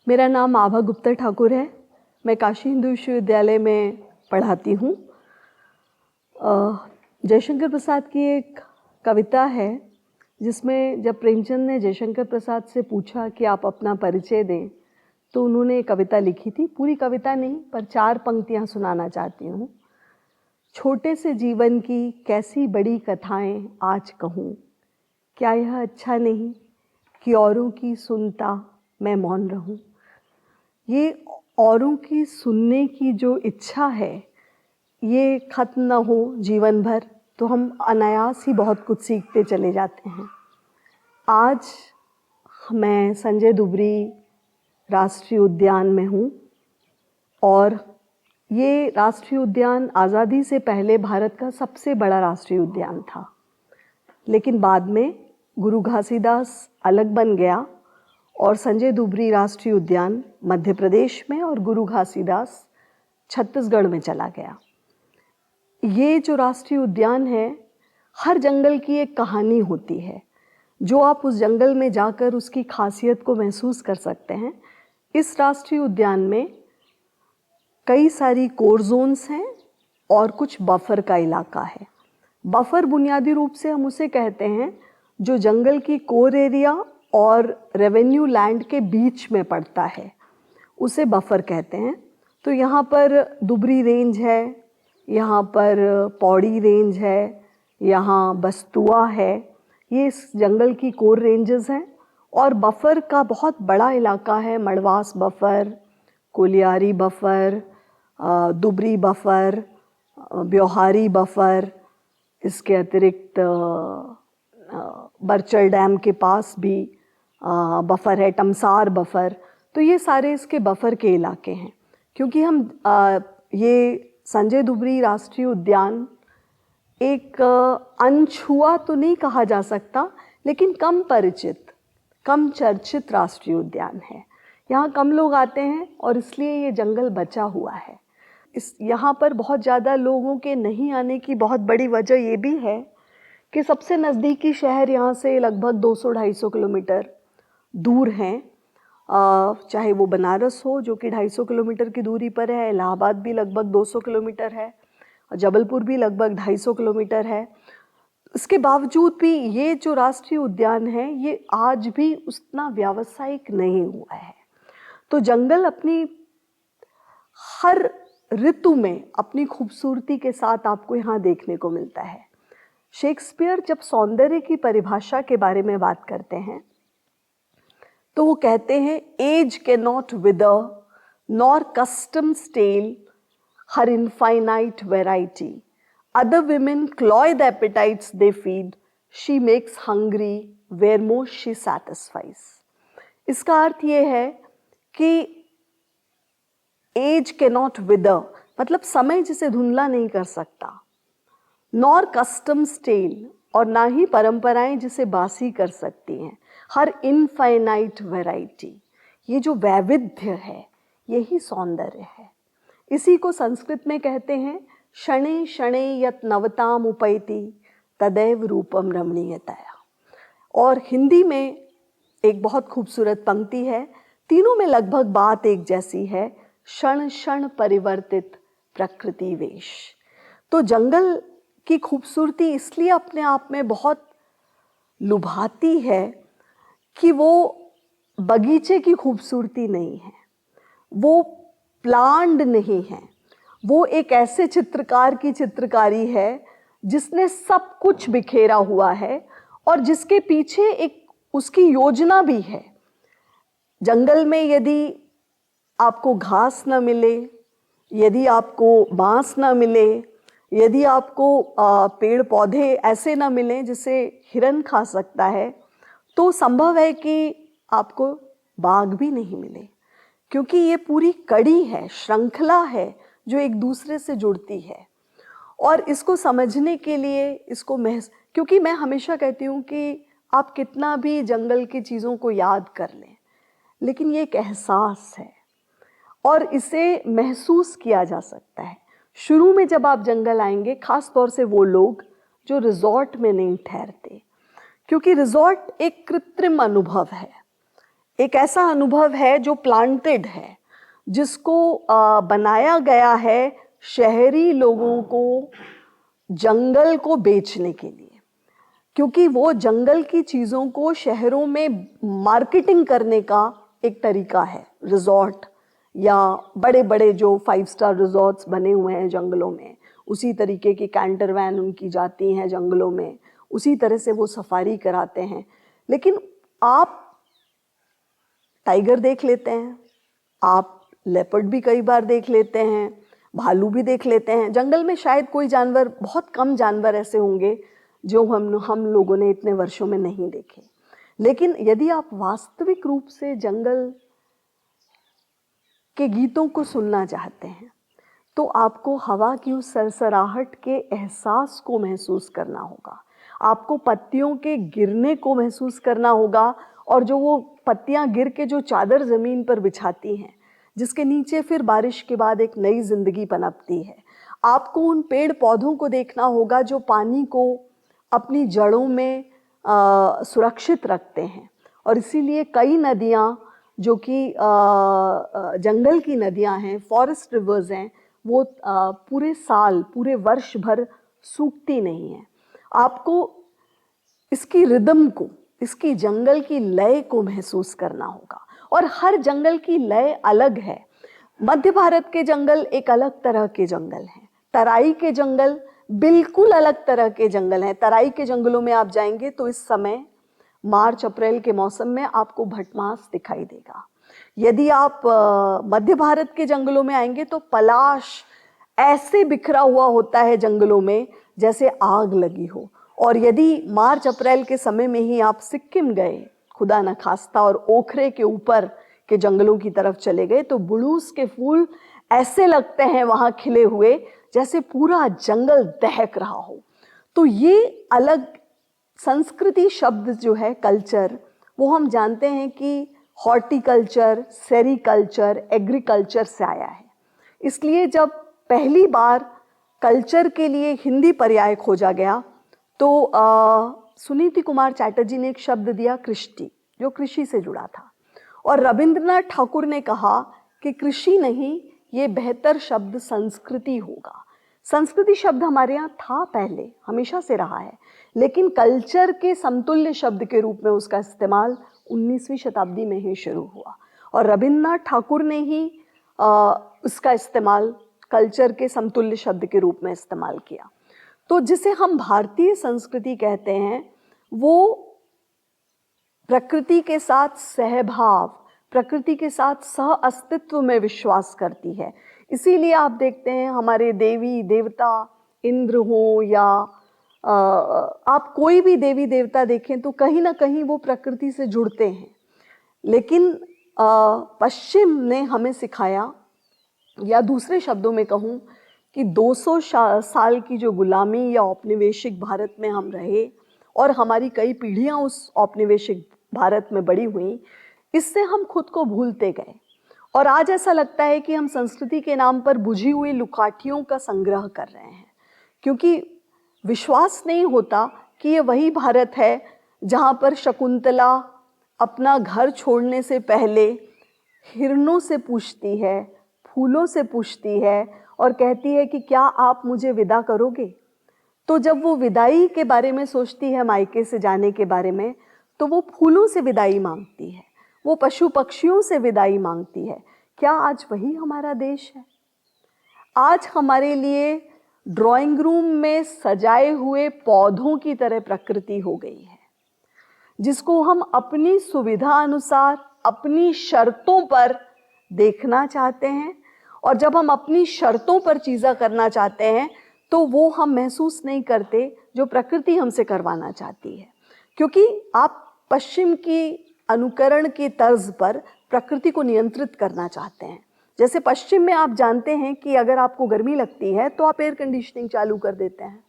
मेरा नाम आभा गुप्ता ठाकुर है। मैं काशी हिंदू विश्वविद्यालय में पढ़ाती हूँ। जयशंकर प्रसाद की एक कविता है जिसमें जब प्रेमचंद ने जयशंकर प्रसाद से पूछा कि आप अपना परिचय दें, तो उन्होंने कविता लिखी थी। पूरी कविता नहीं, पर 4 पंक्तियाँ सुनाना चाहती हूँ। छोटे से जीवन की कैसी बड़ी कथाएं आज कहूँ, क्या यह अच्छा नहीं कि औरों की सुनता मैं मौन रहूँ। ये औरों की सुनने की जो इच्छा है, ये ख़त्म न हो जीवन भर, तो हम अनायास ही बहुत कुछ सीखते चले जाते हैं। आज मैं संजय दुबरी राष्ट्रीय उद्यान में हूँ और ये राष्ट्रीय उद्यान आज़ादी से पहले भारत का सबसे बड़ा राष्ट्रीय उद्यान था, लेकिन बाद में गुरु घासीदास अलग बन गया और संजय दुबरी राष्ट्रीय उद्यान मध्य प्रदेश में और गुरु घासीदास छत्तीसगढ़ में चला गया। ये जो राष्ट्रीय उद्यान है, हर जंगल की एक कहानी होती है जो आप उस जंगल में जाकर उसकी खासियत को महसूस कर सकते हैं। इस राष्ट्रीय उद्यान में कई सारी कोर जोन्स हैं और कुछ बफर का इलाका है। बफर बुनियादी रूप से हम उसे कहते हैं जो जंगल की कोर एरिया और रेवेन्यू लैंड के बीच में पड़ता है, उसे बफर कहते हैं। तो यहाँ पर दुबरी रेंज है, यहाँ पर पौड़ी रेंज है, यहाँ बस्तुआ है। ये इस जंगल की कोर रेंजेस हैं। और बफर का बहुत बड़ा इलाका है। Madwas buffer, Koliyari buffer, Dubri buffer, Beohari buffer, इसके अतिरिक्त बरचल डैम के पास भी बफर है, टमसार बफर। तो ये सारे इसके बफर के इलाके हैं। क्योंकि हम ये संजय दुबरी राष्ट्रीय उद्यान एक अनछुआ तो नहीं कहा जा सकता, लेकिन कम परिचित, कम चर्चित राष्ट्रीय उद्यान है। यहाँ कम लोग आते हैं और इसलिए ये जंगल बचा हुआ है। यहाँ पर बहुत ज़्यादा लोगों के नहीं आने की बहुत बड़ी वजह ये भी है कि सबसे नज़दीकी शहर यहाँ से लगभग 200-250 किलोमीटर दूर हैं। चाहे वो बनारस हो जो कि 250 किलोमीटर की दूरी पर है, इलाहाबाद भी लगभग 200 किलोमीटर है, जबलपुर भी लगभग 250 किलोमीटर है। इसके बावजूद भी ये जो राष्ट्रीय उद्यान है, ये आज भी उतना व्यावसायिक नहीं हुआ है। तो जंगल अपनी हर ऋतु में अपनी खूबसूरती के साथ आपको यहाँ देखने को मिलता है। शेक्सपियर जब सौंदर्य की परिभाषा के बारे में बात करते हैं तो वो कहते हैं, age can not wither nor custom stale her infinite variety, other women cloy the appetites they feed, she makes hungry where most she satisfies। इसका अर्थ ये है कि एज cannot wither, मतलब समय जिसे धुंधला नहीं कर सकता, नॉर कस्टम स्टेल, और ना ही परंपराएं जिसे बासी कर सकती हैं, हर इनफाइनाइट वैरायटी, ये जो वैविध्य है यही सौंदर्य है। इसी को संस्कृत में कहते हैं शणे शणे यत नवताम उपैति तदैव रूपम रमणीयतया। और हिंदी में एक बहुत खूबसूरत पंक्ति है, तीनों में लगभग बात एक जैसी है, क्षण क्षण परिवर्तित प्रकृति वेश। तो जंगल की खूबसूरती इसलिए अपने आप में बहुत लुभाती है कि वो बगीचे की खूबसूरती नहीं है, वो प्लांड नहीं है, वो एक ऐसे चित्रकार की चित्रकारी है जिसने सब कुछ बिखेरा हुआ है और जिसके पीछे एक उसकी योजना भी है। जंगल में यदि आपको घास न मिले, यदि आपको बांस न मिले, यदि आपको पेड़ पौधे ऐसे न मिलें जिसे हिरन खा सकता है, तो संभव है कि आपको बाघ भी नहीं मिले। क्योंकि ये पूरी कड़ी है, श्रृंखला है जो एक दूसरे से जुड़ती है। और इसको समझने के लिए क्योंकि मैं हमेशा कहती हूँ कि आप कितना भी जंगल की चीज़ों को याद कर लें, लेकिन ये एक एहसास है और इसे महसूस किया जा सकता है। शुरू में जब आप जंगल आएंगे, ख़ास तौर से वो लोग जो रिजॉर्ट में नहीं ठहरते, क्योंकि रिजॉर्ट एक कृत्रिम अनुभव है, एक ऐसा अनुभव है जो प्लांटेड है, जिसको बनाया गया है शहरी लोगों को जंगल को बेचने के लिए, क्योंकि वो जंगल की चीज़ों को शहरों में मार्केटिंग करने का एक तरीका है। रिजॉर्ट या बड़े बड़े जो 5 स्टार रिजॉर्ट्स बने हुए हैं जंगलों में, उसी तरीके की कैंटर वैन उनकी जाती हैं जंगलों में, उसी तरह से वो सफारी कराते हैं। लेकिन आप टाइगर देख लेते हैं, आप लेपर्ड भी कई बार देख लेते हैं, भालू भी देख लेते हैं। जंगल में शायद कोई जानवर, बहुत कम जानवर ऐसे होंगे जो हम लोगों ने इतने वर्षों में नहीं देखे। लेकिन यदि आप वास्तविक रूप से जंगल के गीतों को सुनना चाहते हैं तो आपको हवा की उस सरसराहट के एहसास को महसूस करना होगा, आपको पत्तियों के गिरने को महसूस करना होगा, और जो वो पत्तियां गिर के जो चादर ज़मीन पर बिछाती हैं, जिसके नीचे फिर बारिश के बाद एक नई जिंदगी पनपती है। आपको उन पेड़ पौधों को देखना होगा जो पानी को अपनी जड़ों में सुरक्षित रखते हैं। और इसीलिए कई नदियाँ जो कि जंगल की नदियाँ हैं, फॉरेस्ट रिवर्स हैं, वो पूरे साल, पूरे वर्ष भर सूखती नहीं हैं। आपको इसकी रिदम को, इसकी जंगल की लय को महसूस करना होगा, और हर जंगल की लय अलग है। मध्य भारत के जंगल एक अलग तरह के जंगल हैं, तराई के जंगल बिल्कुल अलग तरह के जंगल हैं। तराई के जंगलों में आप जाएंगे तो इस समय मार्च अप्रैल के मौसम में आपको भटमास दिखाई देगा। यदि आप मध्य भारत के जंगलों में आएंगे तो पलाश ऐसे बिखरा हुआ होता है जंगलों में जैसे आग लगी हो। और यदि मार्च अप्रैल के समय में ही आप सिक्किम गए, खुदा न खास्ता, और ओखरे के ऊपर के जंगलों की तरफ चले गए, तो बुलूस के फूल ऐसे लगते हैं वहाँ खिले हुए जैसे पूरा जंगल दहक रहा हो। तो ये अलग संस्कृति शब्द जो है कल्चर, वो हम जानते हैं कि हॉर्टिकल्चर, सेरिकल्चर, एग्रीकल्चर से आया है। इसलिए जब पहली बार कल्चर के लिए हिंदी पर्याय खोजा गया तो सुनीति कुमार चैटर्जी ने एक शब्द दिया कृष्टि, जो कृषि से जुड़ा था। और रविंद्रनाथ ठाकुर ने कहा कि कृषि नहीं, ये बेहतर शब्द संस्कृति होगा। संस्कृति शब्द हमारे यहाँ था पहले, हमेशा से रहा है, लेकिन कल्चर के समतुल्य शब्द के रूप में उसका इस्तेमाल 19वीं शताब्दी में ही शुरू हुआ, और रविंद्रनाथ ठाकुर ने ही उसका इस्तेमाल कल्चर के समतुल्य शब्द के रूप में इस्तेमाल किया। तो जिसे हम भारतीय संस्कृति कहते हैं, वो प्रकृति के साथ सहभाव, प्रकृति के साथ सह अस्तित्व में विश्वास करती है। इसीलिए आप देखते हैं हमारे देवी देवता, इंद्र हो या आप कोई भी देवी देवता देखें तो कहीं ना कहीं वो प्रकृति से जुड़ते हैं। लेकिन पश्चिम ने हमें सिखाया, या दूसरे शब्दों में कहूँ कि 200 साल की जो गुलामी या औपनिवेशिक भारत में हम रहे, और हमारी कई पीढ़ियाँ उस औपनिवेशिक भारत में बड़ी हुई, इससे हम खुद को भूलते गए। और आज ऐसा लगता है कि हम संस्कृति के नाम पर बुझी हुई लुकाठियों का संग्रह कर रहे हैं, क्योंकि विश्वास नहीं होता कि ये वही भारत है जहाँ पर शकुंतला अपना घर छोड़ने से पहले हिरणों से पूछती है, फूलों से पूछती है, और कहती है कि क्या आप मुझे विदा करोगे। तो जब वो विदाई के बारे में सोचती है, मायके से जाने के बारे में, तो वो फूलों से विदाई मांगती है, वो पशु पक्षियों से विदाई मांगती है। क्या आज वही हमारा देश है? आज हमारे लिए ड्राइंग रूम में सजाए हुए पौधों की तरह प्रकृति हो गई है, जिसको हम अपनी सुविधा अनुसार, अपनी शर्तों पर देखना चाहते हैं। और जब हम अपनी शर्तों पर चीज़ें करना चाहते हैं तो वो हम महसूस नहीं करते जो प्रकृति हमसे करवाना चाहती है, क्योंकि आप पश्चिम की अनुकरण की तर्ज पर प्रकृति को नियंत्रित करना चाहते हैं। जैसे पश्चिम में आप जानते हैं कि अगर आपको गर्मी लगती है तो आप एयर कंडीशनिंग चालू कर देते हैं,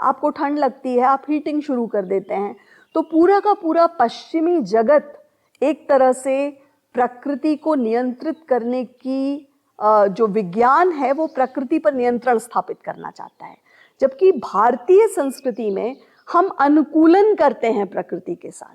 आपको ठंड लगती है आप हीटिंग शुरू कर देते हैं। तो पूरा का पूरा पश्चिमी जगत एक तरह से प्रकृति को नियंत्रित करने की जो विज्ञान है वो प्रकृति पर नियंत्रण स्थापित करना चाहता है, जबकि भारतीय संस्कृति में हम अनुकूलन करते हैं प्रकृति के साथ।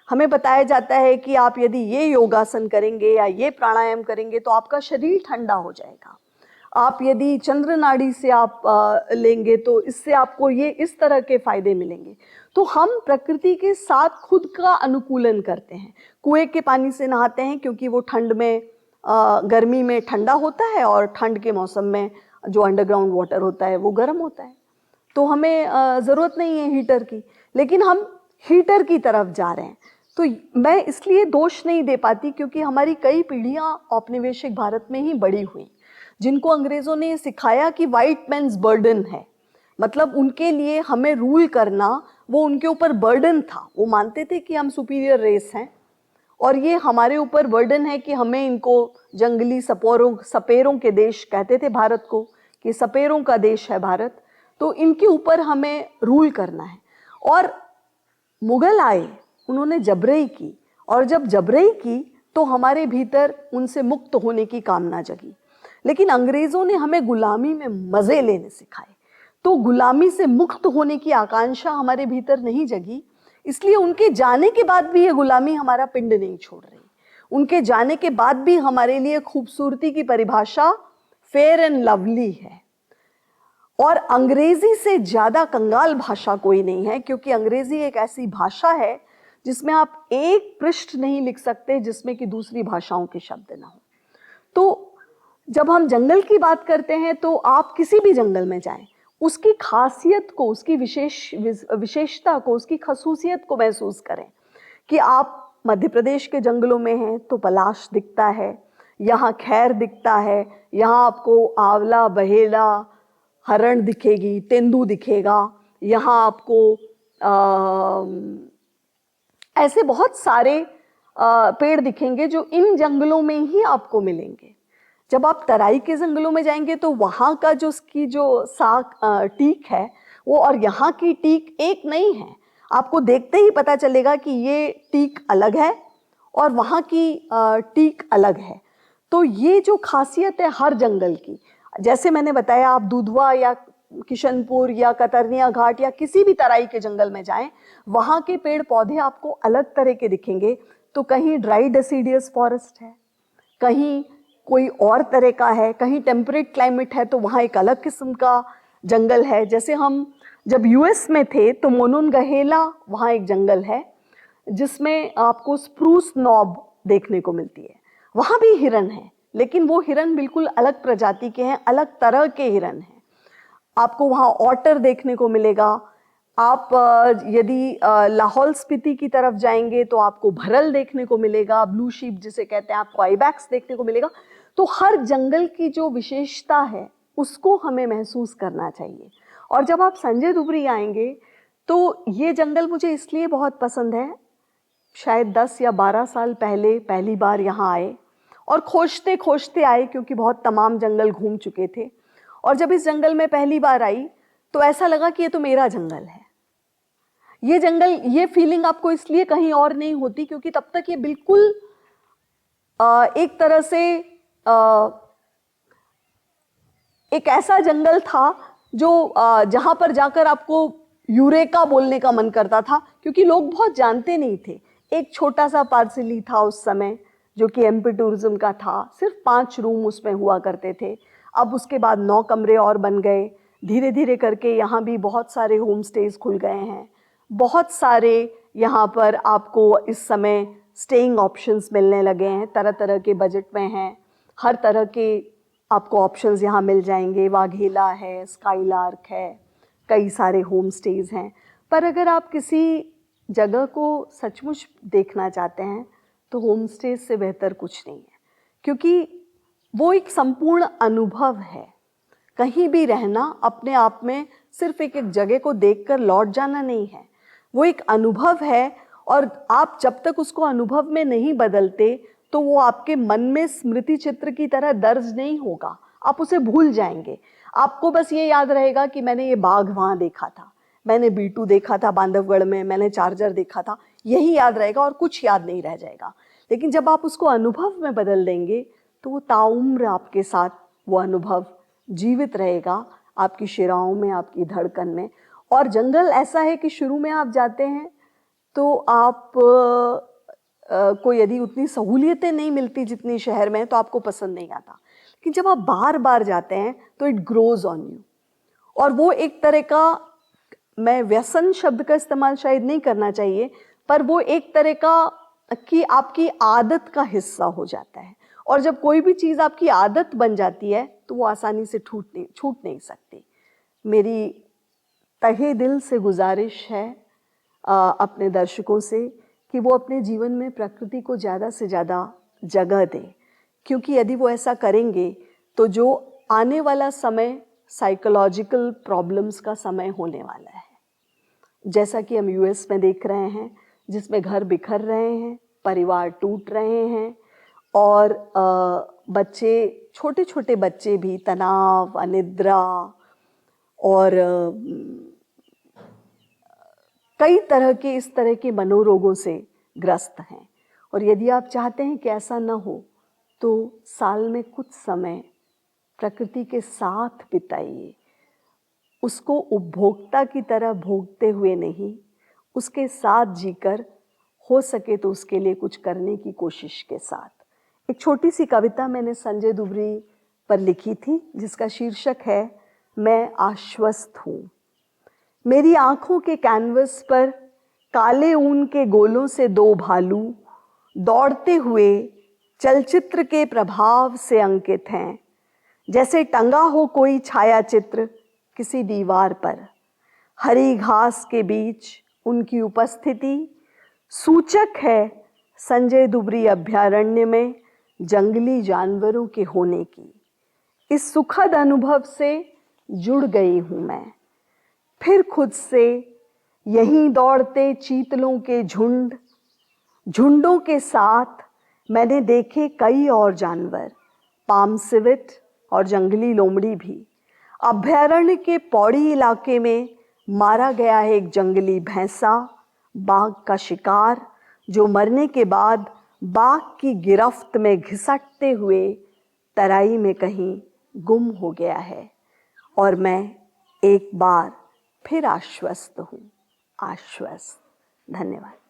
हमें बताया जाता है कि आप यदि ये योगासन करेंगे या ये प्राणायाम करेंगे तो आपका शरीर ठंडा हो जाएगा। आप यदि चंद्र नाड़ी से आप लेंगे तो इससे आपको ये इस तरह के फायदे मिलेंगे। तो हम प्रकृति के साथ खुद का अनुकूलन करते हैं। कुएं के पानी से नहाते हैं क्योंकि वो ठंड में गर्मी में ठंडा होता है और ठंड के मौसम में जो अंडरग्राउंड वाटर होता है वो गर्म होता है, तो हमें ज़रूरत नहीं है हीटर की, लेकिन हम हीटर की तरफ जा रहे हैं। तो मैं इसलिए दोष नहीं दे पाती क्योंकि हमारी कई पीढ़ियां औपनिवेशिक भारत में ही बड़ी हुई, जिनको अंग्रेज़ों ने सिखाया कि वाइट मैन्स बर्डन है, मतलब उनके लिए हमें रूल करना वो उनके ऊपर बर्डन था। वो मानते थे कि हम सुपीरियर रेस हैं और ये हमारे ऊपर बर्डन है कि हमें इनको जंगली सपेरों के देश कहते थे भारत को, कि सपेरों का देश है भारत, तो इनके ऊपर हमें रूल करना है। और मुगल आए, उन्होंने जबरई की, और जब जबरई की तो हमारे भीतर उनसे मुक्त होने की कामना जगी। लेकिन अंग्रेज़ों ने हमें गुलामी में मज़े लेने सिखाए, तो गुलामी से मुक्त होने की आकांक्षा हमारे भीतर नहीं जगी, इसलिए उनके जाने के बाद भी ये गुलामी हमारा पिंड नहीं छोड़ रही। उनके जाने के बाद भी हमारे लिए खूबसूरती की परिभाषा फेयर एंड लवली है। और अंग्रेजी से ज़्यादा कंगाल भाषा कोई नहीं है, क्योंकि अंग्रेजी एक ऐसी भाषा है जिसमें आप एक पृष्ठ नहीं लिख सकते जिसमें कि दूसरी भाषाओं के शब्द ना हो। तो जब हम जंगल की बात करते हैं तो आप किसी भी जंगल में जाएं, उसकी खासियत को, उसकी विशेषता को, उसकी खसूसियत को महसूस करें। कि आप मध्य प्रदेश के जंगलों में हैं तो पलाश दिखता है, यहाँ खैर दिखता है, यहाँ आपको आंवला, बहेड़ा, हरण दिखेगी, तेंदू दिखेगा, यहाँ आपको ऐसे बहुत सारे पेड़ दिखेंगे जो इन जंगलों में ही आपको मिलेंगे। जब आप तराई के जंगलों में जाएंगे तो वहाँ का जो उसकी जो टीक है वो और यहाँ की टीक एक नहीं है। आपको देखते ही पता चलेगा कि ये टीक अलग है और वहाँ की टीक अलग है। तो ये जो खासियत है हर जंगल की, जैसे मैंने बताया, आप दुधवा या किशनपुर या कतरनिया घाट या किसी भी तराई के जंगल में जाएं, वहाँ के पेड़ पौधे आपको अलग तरह के दिखेंगे। तो कहीं ड्राई डेसिडियस फॉरेस्ट है, कहीं कोई और तरह का है, कहीं टेम्परेट क्लाइमेट है तो वहाँ एक अलग किस्म का जंगल है। जैसे हम जब यूएस में थे तो मोनोनगहेला वहाँ एक जंगल है जिसमें आपको स्प्रूस नॉब देखने को मिलती है। वहाँ भी हिरन है, लेकिन वो हिरन बिल्कुल अलग प्रजाति के हैं, अलग तरह के हिरन हैं। आपको वहाँ ऑटर देखने को मिलेगा। आप यदि लाहौल स्पीति की तरफ जाएंगे तो आपको भरल देखने को मिलेगा, ब्लू शीप जिसे कहते हैं, आपको आइबैक्स देखने को मिलेगा। तो हर जंगल की जो विशेषता है उसको हमें महसूस करना चाहिए। और जब आप संजय दुबरी आएंगे तो ये जंगल मुझे इसलिए बहुत पसंद है, शायद 10 या 12 साल पहले पहली बार यहाँ आए और खोजते खोजते आए क्योंकि बहुत तमाम जंगल घूम चुके थे। और जब इस जंगल में पहली बार आई तो ऐसा लगा कि ये तो मेरा जंगल है। ये जंगल, ये फीलिंग आपको इसलिए कहीं और नहीं होती क्योंकि तब तक ये बिल्कुल एक तरह से एक ऐसा जंगल था जो जहाँ पर जाकर आपको यूरेका बोलने का मन करता था, क्योंकि लोग बहुत जानते नहीं थे। एक छोटा सा पार्सिली था उस समय जो कि एमपी टूरिज्म का था, सिर्फ 5 रूम उसमें हुआ करते थे। अब उसके बाद 9 कमरे और बन गए। धीरे धीरे करके यहाँ भी बहुत सारे होम स्टेज खुल गए हैं। बहुत सारे यहाँ पर आपको इस समय स्टेइंग ऑप्शंस मिलने लगे हैं, तरह तरह के बजट में हैं। हर तरह के आपको ऑप्शंस यहाँ मिल जाएंगे। वाघेला है, स्काईलार्क है, कई सारे होम स्टेज हैं। पर अगर आप किसी जगह को सचमुच देखना चाहते हैं तो होम स्टेज से बेहतर कुछ नहीं है, क्योंकि वो एक संपूर्ण अनुभव है। कहीं भी रहना अपने आप में सिर्फ एक एक जगह को देखकर लौट जाना नहीं है, वो एक अनुभव है। और आप जब तक उसको अनुभव में नहीं बदलते तो वो आपके मन में स्मृति चित्र की तरह दर्ज नहीं होगा, आप उसे भूल जाएंगे। आपको बस ये याद रहेगा कि मैंने ये बाघ वहाँ देखा था, मैंने B2 देखा था बांधवगढ़ में, मैंने चार्जर देखा था, यही याद रहेगा और कुछ याद नहीं रह जाएगा। लेकिन जब आप उसको अनुभव में बदल देंगे तो वो ताउम्र आपके साथ वो अनुभव जीवित रहेगा, आपकी शिराओं में, आपकी धड़कन में। और जंगल ऐसा है कि शुरू में आप जाते हैं तो आप को यदि उतनी सहूलियतें नहीं मिलती जितनी शहर में, तो आपको पसंद नहीं आता। लेकिन जब आप बार बार जाते हैं तो इट ग्रोज ऑन यू, और वो एक तरह का, मैं व्यसन शब्द का इस्तेमाल शायद नहीं करना चाहिए, पर वो एक तरह का कि आपकी आदत का हिस्सा हो जाता है। और जब कोई भी चीज़ आपकी आदत बन जाती है तो वो आसानी से छूट नहीं सकती। मेरी तहे दिल से गुजारिश है अपने दर्शकों से कि वो अपने जीवन में प्रकृति को ज़्यादा से ज़्यादा जगह दें, क्योंकि यदि वो ऐसा करेंगे तो जो आने वाला समय साइकोलॉजिकल प्रॉब्लम्स का समय होने वाला है, जैसा कि हम यूएस में देख रहे हैं, जिसमें घर बिखर रहे हैं, परिवार टूट रहे हैं, और बच्चे, छोटे छोटे बच्चे भी तनाव, अनिद्रा और कई तरह के इस तरह के मनोरोगों से ग्रस्त हैं। और यदि आप चाहते हैं कि ऐसा न हो तो साल में कुछ समय प्रकृति के साथ बिताइए, उसको उपभोक्ता की तरह भोगते हुए नहीं, उसके साथ जीकर हो सके तो उसके लिए कुछ करने की कोशिश के साथ। एक छोटी सी कविता मैंने संजय दुबरी पर लिखी थी जिसका शीर्षक है मैं आश्वस्त हूँ। मेरी आँखों के कैनवस पर काले ऊन के गोलों से दो भालू दौड़ते हुए चलचित्र के प्रभाव से अंकित हैं, जैसे टंगा हो कोई छाया चित्र किसी दीवार पर। हरी घास के बीच उनकी उपस्थिति सूचक है संजय दुबरी अभयारण्य में जंगली जानवरों के होने की। इस सुखद अनुभव से जुड़ गई हूँ मैं। फिर खुद से यहीं दौड़ते चीतलों के झुंडों के साथ मैंने देखे कई और जानवर, पाम सिवेट और जंगली लोमड़ी भी। अभयारण्य के पौड़ी इलाके में मारा गया है एक जंगली भैंसा, बाघ का शिकार, जो मरने के बाद बाघ की गिरफ्त में घिसटते हुए तराई में कहीं गुम हो गया है। और मैं एक बार फिर आश्वस्त हूँ, आश्वस्त। धन्यवाद।